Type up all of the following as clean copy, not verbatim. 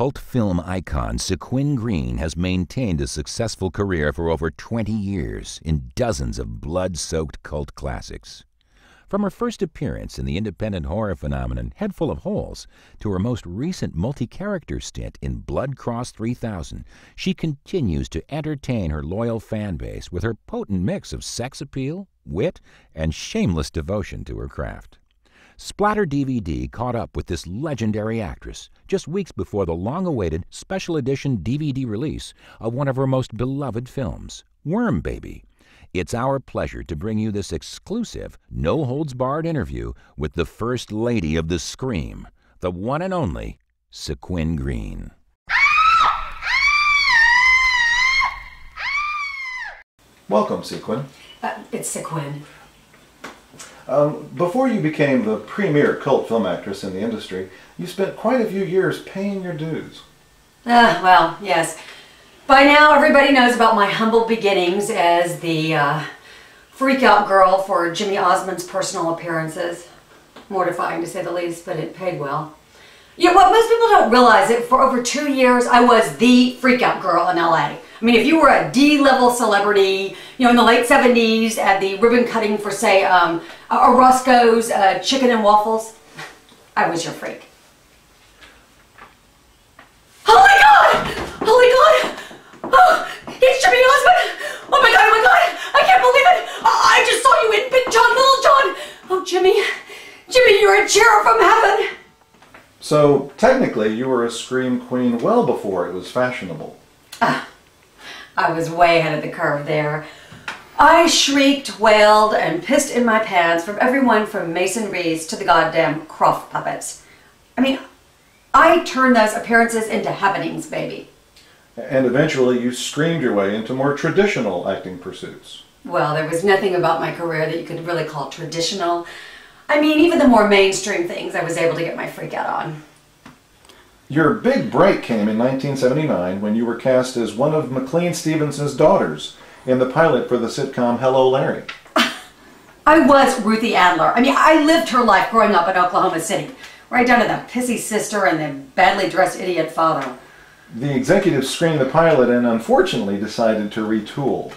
cult film icon Sequin Green has maintained a successful career for over 20 years in dozens of blood-soaked cult classics. From her first appearance in the independent horror phenomenon Head Full of Holes to her most recent multi-character stint in Blood Cross 3000, she continues to entertain her loyal fan base with her potent mix of sex appeal, wit, and shameless devotion to her craft. Splatter DVD caught up with this legendary actress just weeks before the long-awaited special edition DVD release of one of her most beloved films, Worm Baby. It's our pleasure to bring you this exclusive, no-holds-barred interview with the First Lady of the Scream, the one and only Sequin Green. Welcome, Sequin. It's Sequin. Before you became the premier cult film actress in the industry, you spent quite a few years paying your dues. Well, yes. By now, everybody knows about my humble beginnings as the freak-out girl for Jimmy Osmond's personal appearances. Mortifying, to say the least, but it paid well. Yeah, what most people don't realize is for over 2 years, I was the freak-out girl in LA. I mean, if you were a D-level celebrity, you know, in the late 70s at the ribbon cutting for, say, Roscoe's Chicken and Waffles, I was your freak. Oh my God! Holy God! Oh, it's Jimmy Osmond! Oh my God, oh my God! I can't believe it! Oh, I just saw you in Big John, Little John! Oh, Jimmy, you're a cherub from heaven! So, technically, you were a scream queen well before it was fashionable. I was way ahead of the curve there. I shrieked, wailed, and pissed in my pants from everyone from Mason Reeves to the goddamn Croft puppets. I mean, I turned those appearances into happenings, baby. And eventually you screamed your way into more traditional acting pursuits. Well, there was nothing about my career that you could really call traditional. I mean, even the more mainstream things I was able to get my freak out on. Your big break came in 1979 when you were cast as one of McLean Stevenson's daughters in the pilot for the sitcom Hello, Larry. I was Ruthie Adler. I mean, I lived her life growing up in Oklahoma City, right down to the pissy sister and the badly dressed idiot father. The executives screened the pilot and unfortunately decided to retool.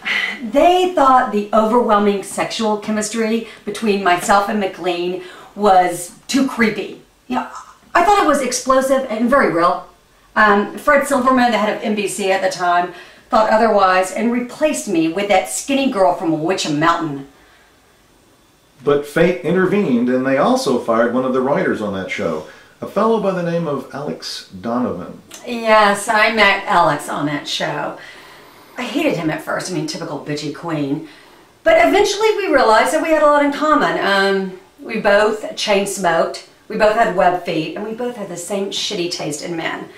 They thought the overwhelming sexual chemistry between myself and McLean was too creepy. You know, I thought it was explosive and very real. Fred Silverman, the head of NBC at the time, thought otherwise and replaced me with that skinny girl from Witcham Mountain. But fate intervened and they also fired one of the writers on that show, a fellow by the name of Alex Donovan. Yes, I met Alex on that show. I hated him at first, I mean, typical bitchy queen. But eventually we realized that we had a lot in common. We both chain smoked, we both had web feet, and we both had the same shitty taste in men.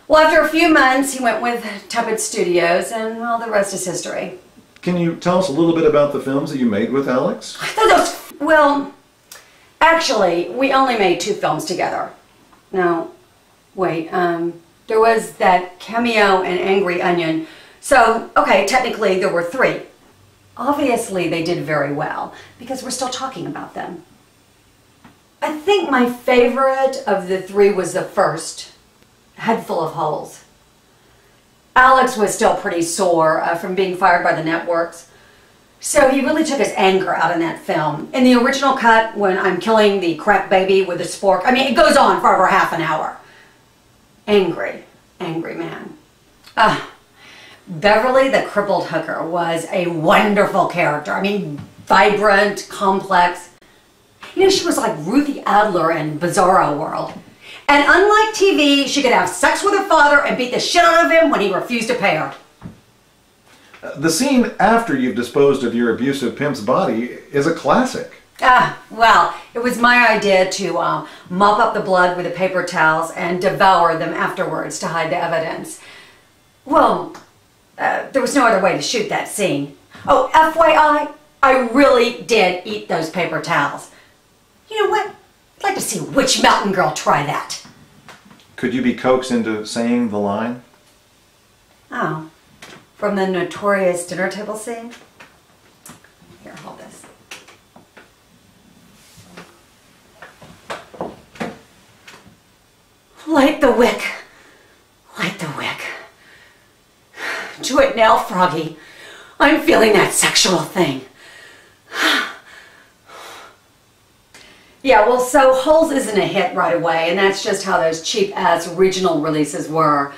Well, after a few months, he went with Tepid Studios, and well, the rest is history. Can you tell us a little bit about the films that you made with Alex? Well, actually, we only made 2 films together. No, wait, there was that Cameo and Angry Onion. So, okay, technically there were 3. Obviously they did very well, because we're still talking about them. I think my favorite of the 3 was the first, Head Full of Holes. Alex was still pretty sore from being fired by the networks. So he really took his anger out in that film. In the original cut, when I'm killing the crack baby with a spork, I mean, it goes on for over half an hour. Angry man. Beverly the crippled hooker was a wonderful character. I mean, vibrant, complex. You know, she was like Ruthie Adler in Bizarro World. And unlike TV, she could have sex with her father and beat the shit out of him when he refused to pay her. The scene after you've disposed of your abusive pimp's body is a classic. Well, it was my idea to mop up the blood with the paper towels and devour them afterwards to hide the evidence. Well, there was no other way to shoot that scene. Oh, FYI, I really did eat those paper towels. You know what? I'd like to see which mountain girl try that. Could you be coaxed into saying the line? Oh. From the notorious dinner table scene? Here, hold this. Light the wick. it now, Froggy. I'm feeling that sexual thing. Yeah, well, so Holes isn't a hit right away, and that's just how those cheap-ass regional releases were.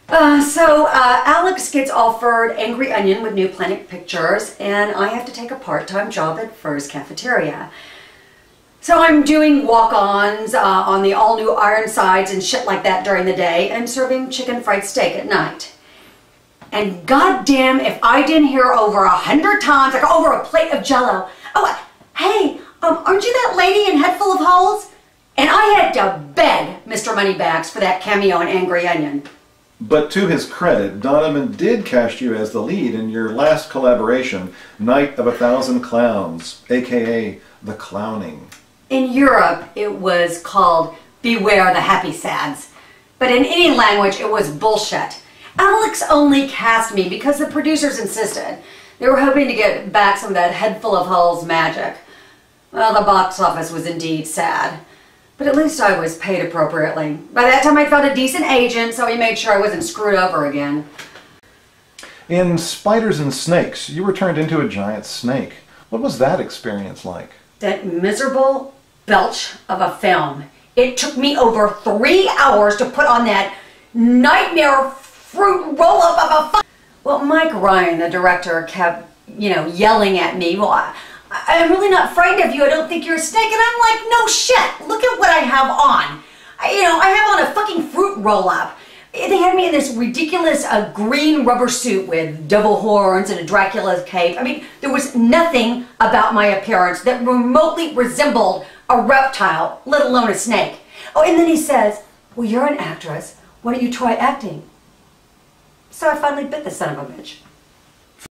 Alex gets offered Angry Onion with New Planet Pictures, and I have to take a part-time job at Fur's Cafeteria. So I'm doing walk-ons on the all-new Ironsides and shit like that during the day, and serving chicken fried steak at night. And goddamn if I didn't hear over 100 times, like over a plate of Jell-O, oh, hey, aren't you that lady in Head Full of Holes? And I had to beg Mr. Moneybags for that cameo in Angry Onion. But to his credit, Donovan did cast you as the lead in your last collaboration, Night of a Thousand Clowns, aka The Clowning. In Europe, it was called Beware the Happy Sads. But in any language, it was bullshit. Alex only cast me because the producers insisted. They were hoping to get back some of that Head Full of Holes magic. Well, the box office was indeed sad. But at least I was paid appropriately. By that time, I found a decent agent, so he made sure I wasn't screwed over again. In Spiders and Snakes, you were turned into a giant snake. What was that experience like? That miserable belch of a film. It took me over 3 hours to put on that nightmare fruit roll-up of a Well, Mike Ryan, the director, kept, yelling at me. Well, I'm really not frightened of you. I don't think you're a snake. And I'm like, no shit. Look at what I have on. I have on a fucking fruit roll-up. They had me in this ridiculous green rubber suit with devil horns and a Dracula cape. I mean, there was nothing about my appearance that remotely resembled a reptile, let alone a snake. Oh, and then he says, well, you're an actress. Why don't you try acting? So I finally bit the son of a bitch.